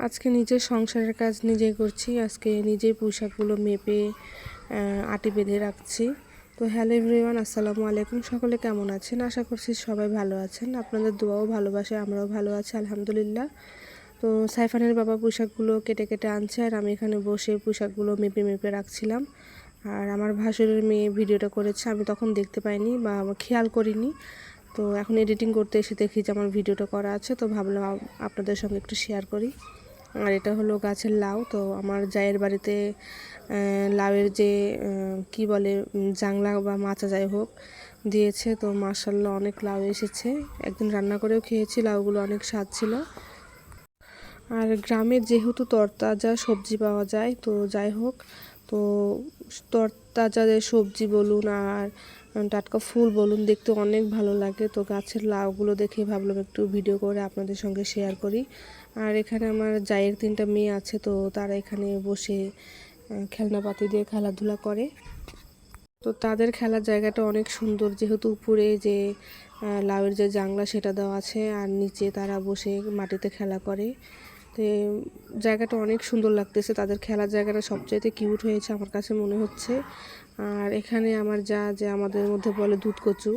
আজকে নিজের সংসারের কাজ নিজেই করছি। আজকে নিজেই পোশাকগুলো মেপে আটি বেঁধে রাখছি। তো হ্যালো এভরিওয়ান, আসসালামু আলাইকুম। সকলে কেমন আছেন? আশা করছি সবাই ভালো আছেন। আপনাদের দোয়াও ভালোবাসে, আমরাও ভালো আছি আলহামদুলিল্লাহ। তো সাইফানের বাবা পোশাকগুলো কেটে কেটে আনছে, আর আমি এখানে বসে পোশাকগুলো মেপে মেপে রাখছিলাম। আর আমার ভাসুরের মেয়ে ভিডিওটা করেছে, আমি তখন দেখতে পাইনি বা খেয়াল করিনি। তো এখন এডিটিং করতে এসে দেখি যে আমার ভিডিওটা করা আছে, তো ভাবলাম আপনাদের সঙ্গে একটু শেয়ার করি। আর এটা হলো গাছের লাউ। তো আমার জায়ের বাড়িতে লাউয়ের যে কি বলে জাংলা বা মাচা যাই হোক দিয়েছে। তো মাশাআল্লাহ অনেক লাউ এসেছে, একদিন রান্না করেও খেয়েছি, লাউগুলো অনেক স্বাদ ছিল। আর গ্রামের যেহেতু তরতাজা সবজি পাওয়া যায়, তো যাই হোক, তো তরতাজা সবজি বলুন আর টাটকা ফুল বলুন, দেখতে অনেক ভালো লাগে। তো গাছের লাউগুলো দেখে ভাবলাম একটু ভিডিও করে আপনাদের সঙ্গে শেয়ার করি। আর এখানে আমার জায়ের 3টা মেয়ে আছে, তো তারা এখানে বসে খেলনাপাতি দিয়ে খেলাধুলা করে। তো তাদের খেলার জায়গাটা অনেক সুন্দর, যেহেতু উপরে যে লাউয়ের যে জাংলা সেটা দেওয়া আছে, আর নিচে তারা বসে মাটিতে খেলা করে। তো জায়গাটা অনেক সুন্দর লাগতেছে, তাদের খেলার জায়গাটা সবচাইতে কিউট হয়েছে আমার কাছে মনে হচ্ছে। আর এখানে আমার যে আমাদের মধ্যে বলে দুধ কচু,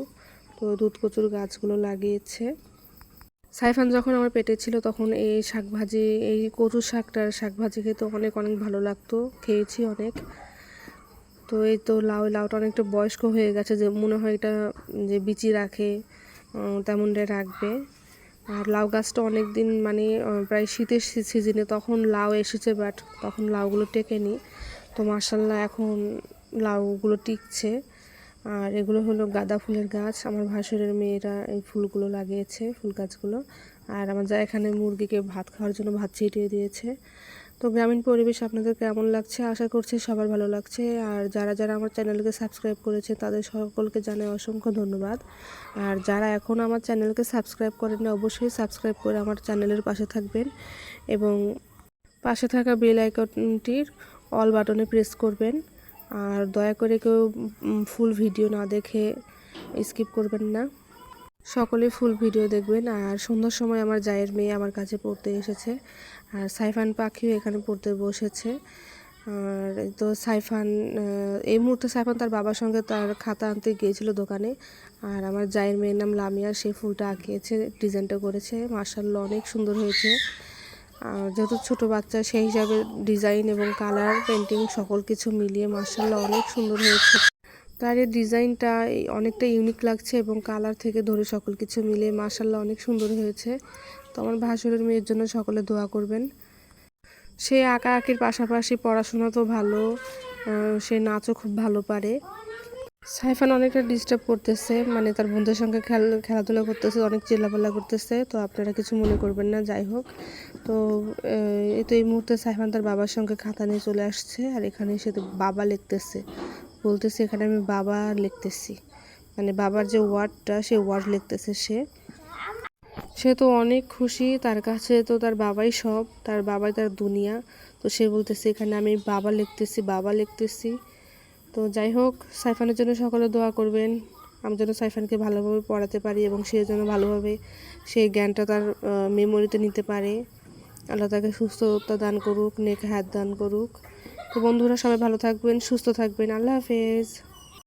তো দুধ কচুর গাছগুলো লাগিয়েছে। সাইফান যখন আমার পেটে ছিল তখন এই শাকভাজি, এই কচু শাকভাজি খেতে অনেক অনেক ভালো লাগতো, খেয়েছি অনেক। তো এই তো লাউটা অনেকটা বয়স্ক হয়ে গেছে, যে মনে হয় এটা যে বিচি রাখে তেমনটাই রাখবে। আর লাউ গাছটা অনেক দিন মানে প্রায় শীতের সিজনে তখন লাউ এসেছে, বাট তখন লাউগুলো টেকেনি। তো মাশাআল্লাহ এখন লাউগুলো টিকছে। আর এগুলো হলো গাঁদা ফুলের গাছ, আমার ভাসুরের মেয়েরা এই ফুলগুলো লাগিয়েছে, ফুল গাছগুলো। আর আমার যা এখানে মুরগিকে ভাত খাওয়ার জন্য ভাত ছিটিয়ে দিয়েছে। তো গ্রামীণ পরিবেশ আপনাদের কেমন লাগছে? আশা করছি সবার ভালো লাগছে। আর যারা যারা আমার চ্যানেলকে সাবস্ক্রাইব করেছে তাদের সকলকে জানাই অসংখ্য ধন্যবাদ। আর যারা এখন আমার চ্যানেলকে সাবস্ক্রাইব করেন অবশ্যই সাবস্ক্রাইব করে আমার চ্যানেলের পাশে থাকবেন, এবং পাশে থাকা বেল আইকনটির অল বাটনে প্রেস করবেন। আর দয়া করে কেউ ফুল ভিডিও না দেখে স্কিপ করবেন না, সকলে ফুল ভিডিও দেখবেন। আর সন্ধ্যার সময় আমার জায়ের মেয়ে আমার কাছে পড়তে এসেছে, আর সাইফান পাখিও এখানে পড়তে বসেছে। আর তো সাইফান এই মুহূর্তে সাইফান তার বাবার সঙ্গে তার খাতা আনতে গিয়েছিল দোকানে। আর আমার জায়ের মেয়ের নাম লামিয়া, সে ফুলটা আঁকিয়েছে, ডিজাইনটা করেছে, মাশাআল্লাহ অনেক সুন্দর হয়েছে। আর যেহেতু ছোটো বাচ্চা সেই হিসাবে ডিজাইন এবং কালার পেন্টিং সকল কিছু মিলিয়ে মাশাআল্লাহ অনেক সুন্দর হয়েছে। তার এই ডিজাইনটা অনেকটা ইউনিক লাগছে, এবং কালার থেকে ধরে সকল কিছু মিলে মাশাআল্লাহ অনেক সুন্দর হয়েছে। তো আমার ভাসুরের মেয়ের জন্য সকলে দোয়া করবেন। সে আঁকাআঁকির পাশাপাশি পড়াশোনা তো ভালো, সে নাচও খুব ভালো পারে। সাইফান অনেকটা ডিস্টার্ব করতেছে, মানে তার বন্ধুদের সঙ্গে খেলাধুলা করতেছে, অনেক চিল্লাপাল্লা করতেছে, তো আপনারা কিছু মনে করবেন না। যাই হোক, তো এই মুহূর্তে সাইফান তার বাবার সঙ্গে খাতা নিয়ে চলে আসছে, আর এখানে সে বাবা লিখতেছে, বলতেছে এখানে আমি বাবা লিখতেছি, মানে বাবার যে ওয়ার্ডটা সে ওয়ার্ড লিখতেছে সে তো অনেক খুশি, তার কাছে তো তার বাবাই সব, তার বাবাই তার দুনিয়া। তো সে বলতেছে এখানে আমি বাবা লিখতেছি। তো যাই হোক, সাইফানের জন্য সকলে দোয়া করবেন, আমি যেন সাইফানকে ভালোভাবে পড়াতে পারি, এবং সে যেন ভালোভাবে সেই জ্ঞানটা তার মেমোরিতে নিতে পারে। আল্লাহ তাকে সুস্থতা দান করুক, নেক হায়াত দান করুক। তো বন্ধুরা সবাই ভালো থাকবেন, সুস্থ থাকবেন, আল্লাহ হাফেজ।